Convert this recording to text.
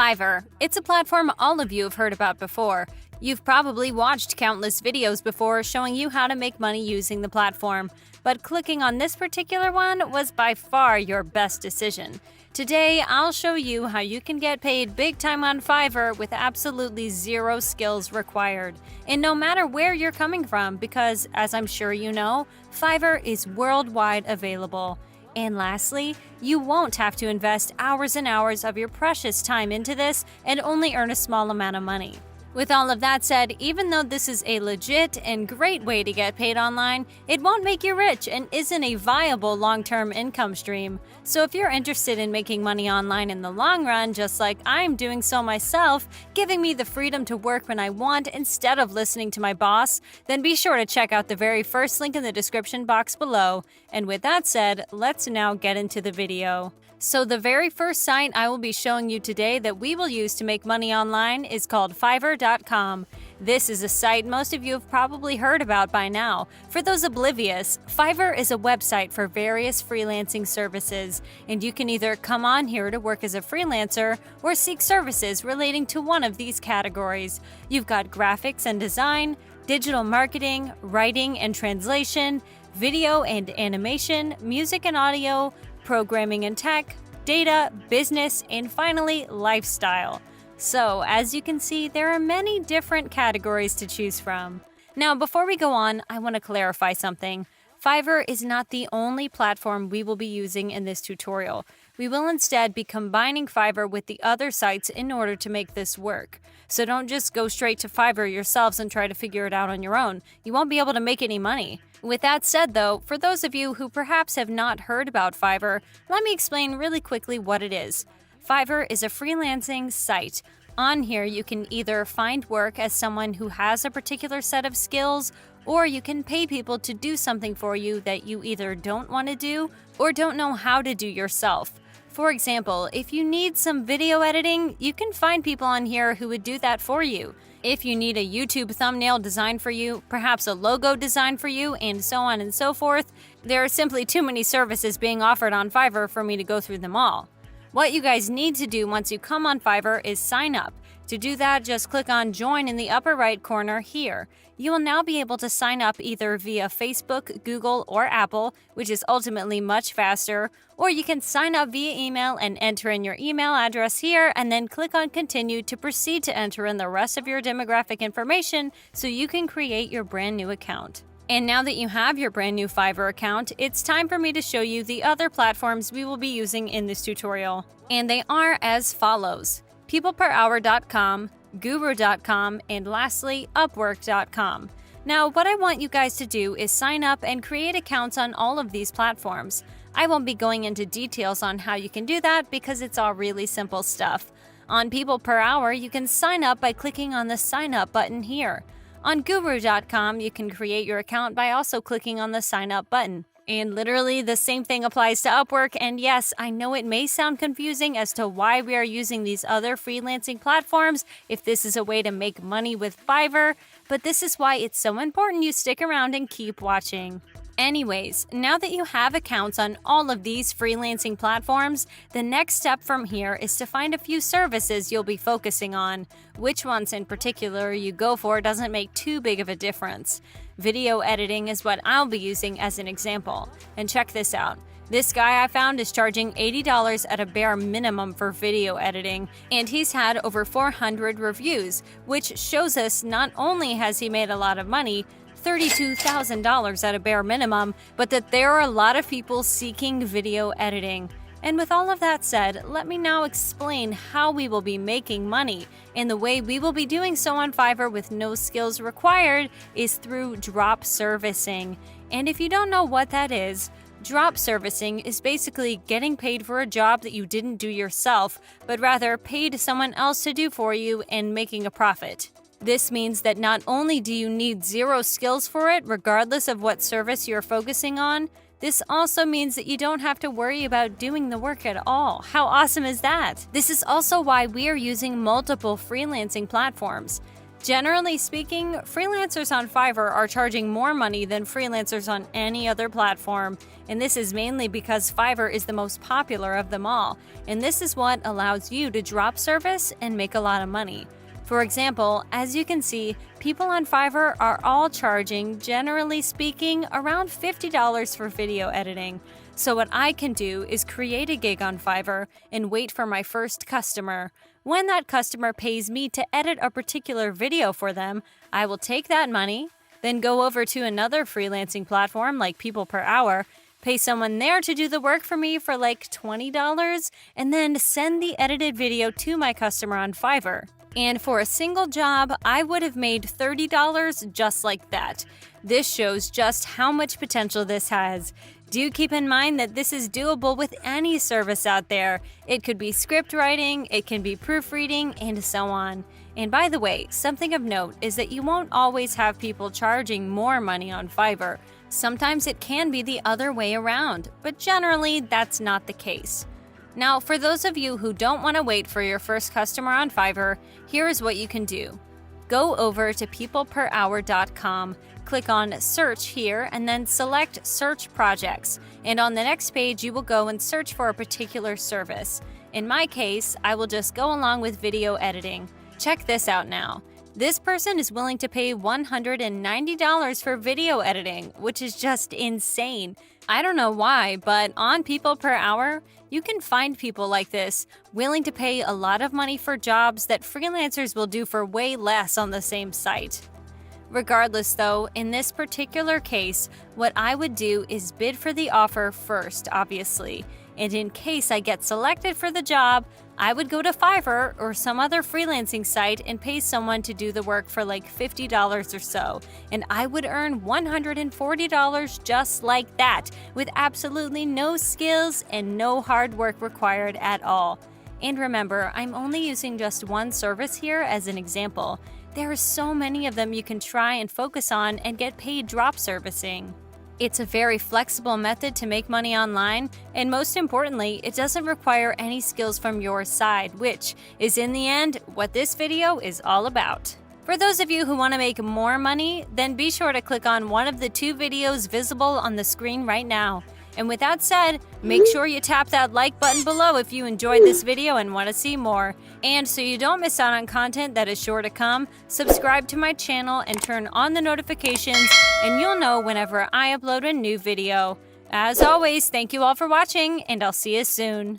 Fiverr. It's a platform all of you have heard about before. You've probably watched countless videos before showing you how to make money using the platform, but clicking on this particular one was by far your best decision. Today, I'll show you how you can get paid big time on Fiverr with absolutely zero skills required. And no matter where you're coming from, because as I'm sure you know, Fiverr is worldwide available. And lastly, you won't have to invest hours and hours of your precious time into this and only earn a small amount of money. With all of that said, even though this is a legit and great way to get paid online, it won't make you rich and isn't a viable long-term income stream. So if you're interested in making money online in the long run, just like I'm doing so myself, giving me the freedom to work when I want instead of listening to my boss, then be sure to check out the very first link in the description box below. And with that said, let's now get into the video. So the very first site I will be showing you today that we will use to make money online is called Fiverr.com. This is a site most of you have probably heard about by now. For those oblivious, Fiverr is a website for various freelancing services, and you can either come on here to work as a freelancer or seek services relating to one of these categories. You've got graphics and design, digital marketing, writing and translation, video and animation, music and audio, programming and tech, data, business, and finally, lifestyle. So, as you can see, there are many different categories to choose from. Now, before we go on, I want to clarify something. Fiverr is not the only platform we will be using in this tutorial. We will instead be combining Fiverr with the other sites in order to make this work. So don't just go straight to Fiverr yourselves and try to figure it out on your own. You won't be able to make any money. With that said though, for those of you who perhaps have not heard about Fiverr, let me explain really quickly what it is. Fiverr is a freelancing site. On here, you can either find work as someone who has a particular set of skills, or you can pay people to do something for you that you either don't want to do or don't know how to do yourself. For example, if you need some video editing, you can find people on here who would do that for you. If you need a YouTube thumbnail designed for you, perhaps a logo designed for you, and so on and so forth, there are simply too many services being offered on Fiverr for me to go through them all. What you guys need to do once you come on Fiverr is sign up. To do that, just click on Join in the upper right corner here. You will now be able to sign up either via Facebook, Google, or Apple, which is ultimately much faster, or you can sign up via email and enter in your email address here and then click on Continue to proceed to enter in the rest of your demographic information so you can create your brand new account. And now that you have your brand new Fiverr account, it's time for me to show you the other platforms we will be using in this tutorial. And they are as follows: peopleperhour.com, guru.com, and lastly, upwork.com. Now, what I want you guys to do is sign up and create accounts on all of these platforms. I won't be going into details on how you can do that because it's all really simple stuff. On People Per Hour, you can sign up by clicking on the Sign Up button here. On guru.com, you can create your account by also clicking on the Sign Up button. And literally the same thing applies to Upwork, and yes, I know it may sound confusing as to why we are using these other freelancing platforms if this is a way to make money with Fiverr, but this is why it's so important you stick around and keep watching. Anyways, now that you have accounts on all of these freelancing platforms, the next step from here is to find a few services you'll be focusing on. Which ones in particular you go for doesn't make too big of a difference. Video editing is what I'll be using as an example. And check this out. This guy I found is charging $80 at a bare minimum for video editing, and he's had over 400 reviews, which shows us not only has he made a lot of money, $32,000 at a bare minimum, but that there are a lot of people seeking video editing. And with all of that said, let me now explain how we will be making money. And the way we will be doing so on Fiverr with no skills required is through drop servicing. And if you don't know what that is, drop servicing is basically getting paid for a job that you didn't do yourself, but rather paid someone else to do for you and making a profit. This means that not only do you need zero skills for it, regardless of what service you're focusing on, this also means that you don't have to worry about doing the work at all. How awesome is that? This is also why we are using multiple freelancing platforms. Generally speaking, freelancers on Fiverr are charging more money than freelancers on any other platform, and this is mainly because Fiverr is the most popular of them all, and this is what allows you to drop service and make a lot of money. For example, as you can see, people on Fiverr are all charging, generally speaking, around $50 for video editing. So what I can do is create a gig on Fiverr and wait for my first customer. When that customer pays me to edit a particular video for them, I will take that money, then go over to another freelancing platform like People Per Hour, pay someone there to do the work for me for like $20, and then send the edited video to my customer on Fiverr. And for a single job, I would have made $30 just like that. This shows just how much potential this has. Do keep in mind that this is doable with any service out there. It could be script writing, it can be proofreading, and so on. And by the way, something of note is that you won't always have people charging more money on Fiverr. Sometimes it can be the other way around, but generally that's not the case. Now, for those of you who don't want to wait for your first customer on Fiverr, here is what you can do. Go over to peopleperhour.com, click on Search here, and then select Search Projects. And on the next page, you will go and search for a particular service. In my case, I will just go along with video editing. Check this out now. This person is willing to pay $190 for video editing, which is just insane. I don't know why, but on People Per Hour, you can find people like this, willing to pay a lot of money for jobs that freelancers will do for way less on the same site. Regardless though, in this particular case, what I would do is bid for the offer first, obviously. And in case I get selected for the job, I would go to Fiverr or some other freelancing site and pay someone to do the work for like $50 or so. And I would earn $140 just like that, with absolutely no skills and no hard work required at all. And remember, I'm only using just one service here as an example. There are so many of them you can try and focus on and get paid drop servicing. It's a very flexible method to make money online, and most importantly, it doesn't require any skills from your side, which is in the end what this video is all about. For those of you who want to make more money, then be sure to click on one of the 2 videos visible on the screen right now. And with that said, make sure you tap that like button below if you enjoyed this video and want to see more. And so you don't miss out on content that is sure to come, subscribe to my channel and turn on the notifications, and you'll know whenever I upload a new video. As always, thank you all for watching, and I'll see you soon.